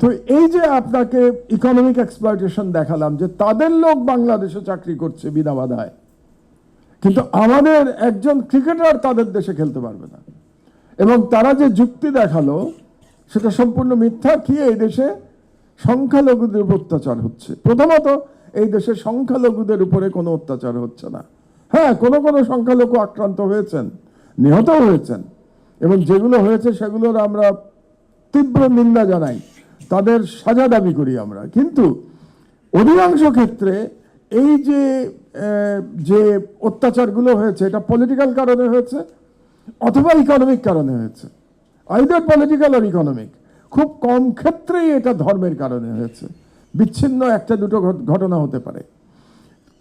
তো এই যে আপনাকে ইকোনমিক এক্সপ্লয়টেশন দেখালাম যে তাদের লোক বাংলাদেশে চাকরি করছে বিনা বাধায়, কিন্তু আমাদের একজন ক্রিকেটার তাদের দেশে খেলতে পারবে না। এবং তারা যে যুক্তি দেখালো সেটা সম্পূর্ণ মিথ্যা। কি এই দেশে সংখ্যালঘুদের উপর অত্যাচার হচ্ছে? প্রথমত এই দেশে সংখ্যালঘুদের উপরে কোনো অত্যাচার হচ্ছে না। হ্যাঁ, কোনো কোনো সংখ্যালঘু আক্রান্ত হয়েছেন, নিহত হয়েছেন, এবং যেগুলো হয়েছে সেগুলোর আমরা তীব্র নিন্দা জানাই, তাদের সাজা দাবি করি আমরা। কিন্তু অধিকাংশ ক্ষেত্রে এই যে অত্যাচারগুলো হয়েছে এটা পলিটিক্যাল কারণে হয়েছে অথবা ইকোনমিক কারণে হয়েছে, আইদার পলিটিক্যাল আর ইকোনমিক। খুব কম ক্ষেত্রেই এটা ধর্মের কারণে হয়েছে, বিচ্ছিন্ন একটা দুটো ঘটনা হতে পারে,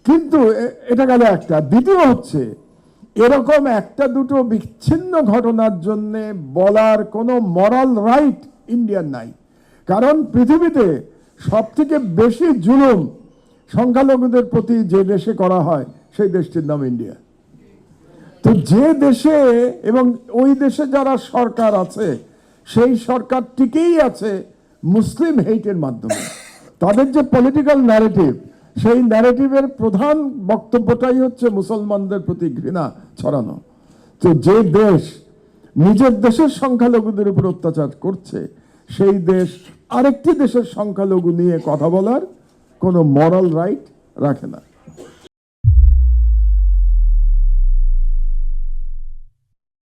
কিন্তু এটা গেল একটা। দ্বিতীয় হচ্ছে, এরকম একটা দুটো বিচ্ছিন্ন ঘটনার জন্য বলার কোনো মরাল রাইট ইন্ডিয়ার নাই। কারণ পৃথিবীতে সব থেকে বেশি জুলুম সংখ্যালঘুদের প্রতি যে দেশে করা হয় সেই দেশটির নাম ইন্ডিয়া। তো যে দেশে, এবং ওই দেশে যারা সরকার আছে সেই সরকার টিকেই আছে মুসলিম হেইটের মাধ্যমে। তাদের যে পলিটিক্যাল ন্যারেটিভ, সেই ন্যারেটিভের প্রধান বক্তব্যটাই হচ্ছে মুসলমানদের প্রতি ঘৃণা ছড়ানো। তো যে দেশ নিজের দেশের সংখ্যালঘুদের উপর অত্যাচার করছে সেই দেশ আরেকটি দেশের সংখ্যালঘু নিয়ে কথা বলার কোনো মরাল রাইট রাখে না।